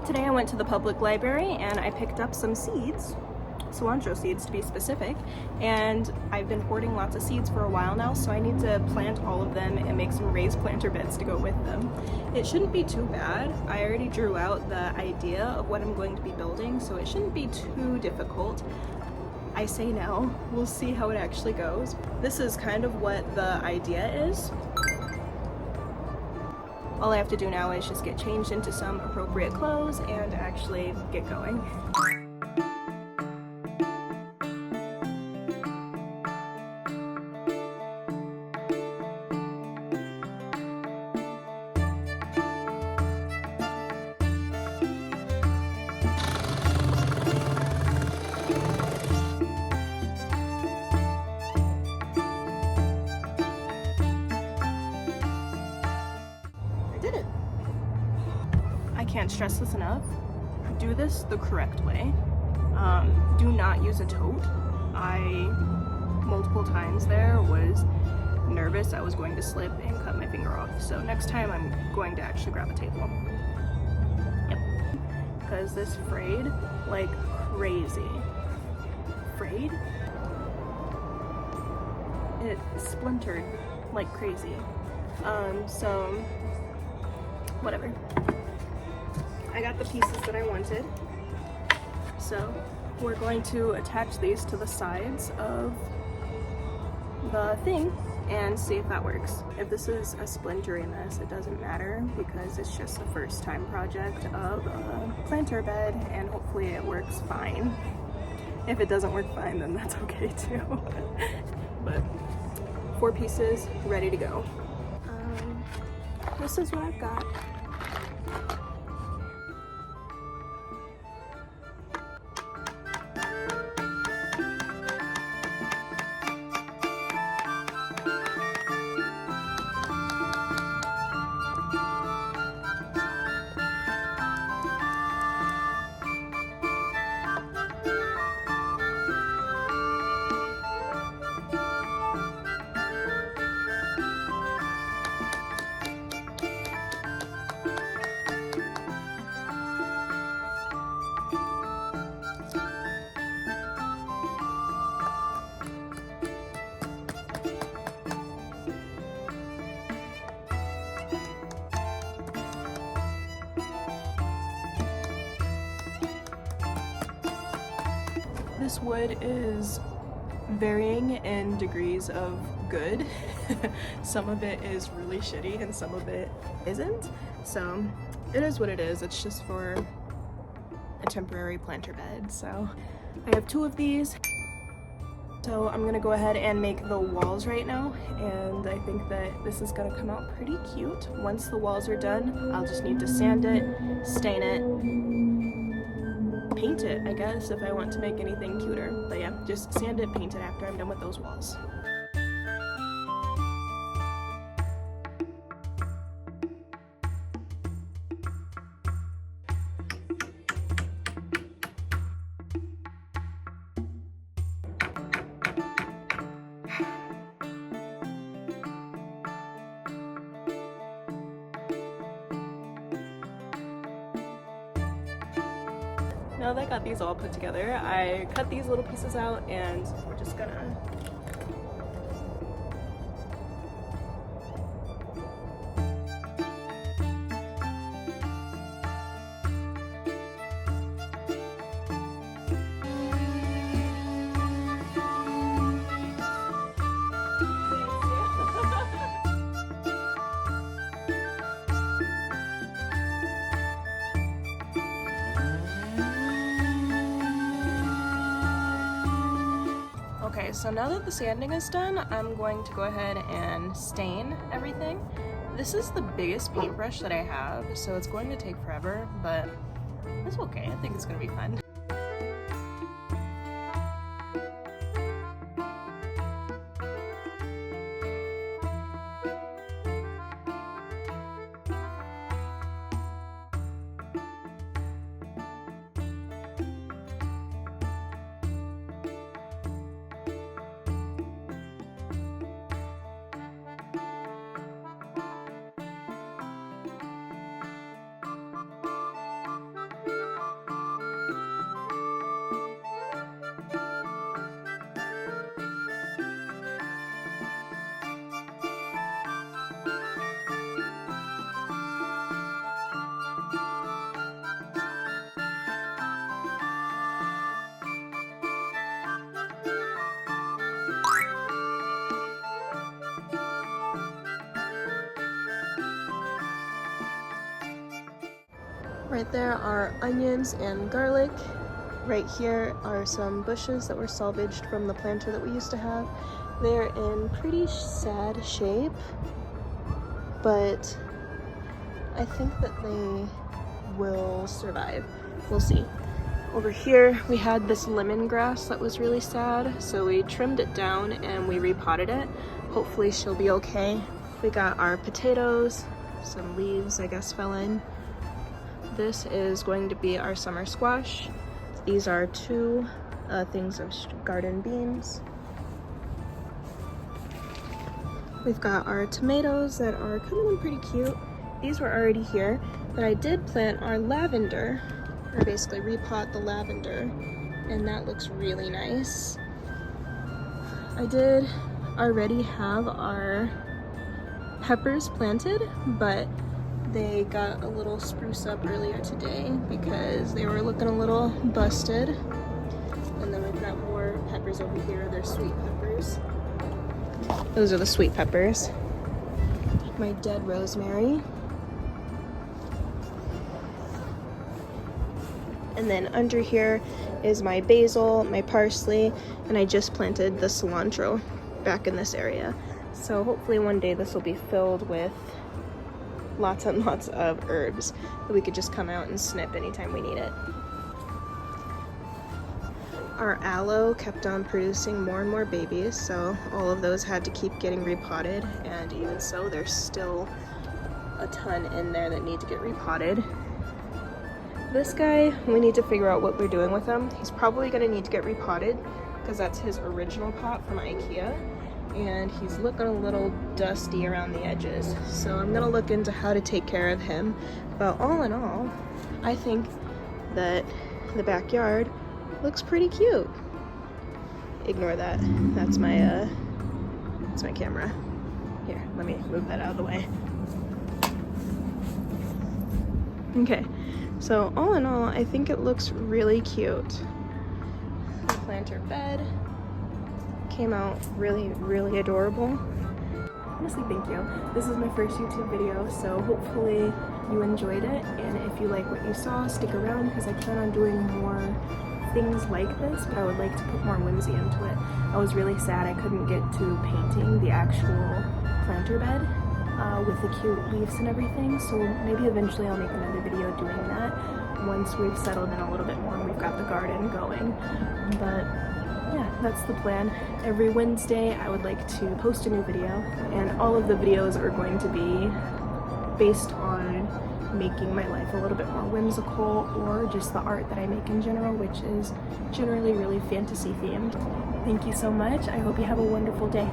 Today I went to the public library and I picked up some seeds, cilantro seeds to be specific, and I've been hoarding lots of seeds for a while now, so I need to plant all of them and make some raised planter beds to go with them. It shouldn't be too bad. I already drew out the idea of what I'm going to be building, so it shouldn't be too difficult. I say now, we'll see how it actually goes. This is kind of what the idea is. All I have to do now is just get changed into some appropriate clothes and actually get going. I can't stress this enough. Do this the correct way. Do not use a tote. I, multiple times there, was nervous I was going to slip and cut my finger off. So next time I'm going to actually grab a table. Yep. Because this frayed like crazy. Frayed? It splintered like crazy. So, whatever. I got the pieces that I wanted, so we're going to attach these to the sides of the thing and see if that works. If this is a splintery mess, it doesn't matter because it's just a first time project of a planter bed and hopefully it works fine. If it doesn't work fine, then that's okay too. But 4 pieces ready to go. This is what I've got. This wood is varying in degrees of good. Some of it is really shitty and some of it isn't. So it is what it is. It's just for a temporary planter bed. So I have 2 of these. So I'm gonna go ahead and make the walls right now, and I think that this is gonna come out pretty cute. Once the walls are done, I'll just need to sand it, stain it, paint it, I guess, if I want to make anything cuter. But yeah, just sand it, paint it after I'm done with those walls. Now that I got these all put together, I cut these little pieces out and we're just gonna Okay, so now that the sanding is done, I'm going to go ahead and stain everything. This is the biggest paintbrush that I have, so it's going to take forever, but it's okay. I think it's gonna be fun. Right there are onions and garlic. Right here are some bushes that were salvaged from the planter that we used to have. They're in pretty sad shape, but I think that they will survive. We'll see. Over here, we had this lemongrass that was really sad, so we trimmed it down and we repotted it. Hopefully she'll be okay. We got our potatoes, some leaves I guess fell in. This is going to be our summer squash. These are two things of garden beans. We've got our tomatoes that are coming in pretty cute. These were already here, but I did plant our lavender, or basically repot the lavender, and that looks really nice. I did already have our peppers planted, but they got a little spruce up earlier today because they were looking a little busted. And then we've got more peppers over here. They're sweet peppers. Those are the sweet peppers. My dead rosemary. And then under here is my basil, my parsley, and I just planted the cilantro back in this area. So hopefully one day this will be filled with lots and lots of herbs that we could just come out and snip anytime we need it. Our aloe kept on producing more and more babies, so all of those had to keep getting repotted, and even so there's still a ton in there that need to get repotted. This guy, we need to figure out what we're doing with him. He's probably going to need to get repotted because that's his original pot from IKEA, and he's looking a little dusty around the edges. So I'm going to look into how to take care of him. But all in all, I think that the backyard looks pretty cute. Ignore that. That's my camera. Here, let me move that out of the way. Okay. So all in all, I think it looks really cute. The planter bed came out really, really adorable. Honestly, thank you. This is my first YouTube video, so hopefully you enjoyed it. And if you like what you saw, stick around because I plan on doing more things like this, but I would like to put more whimsy into it. I was really sad I couldn't get to painting the actual planter bed with the cute leaves and everything, so maybe eventually I'll make another video doing that once we've settled in a little bit more and we've got the garden going. But yeah, that's the plan. Every Wednesday I would like to post a new video, and all of the videos are going to be based on making my life a little bit more whimsical, or just the art that I make in general, which is generally really fantasy themed. Thank you so much. I hope you have a wonderful day.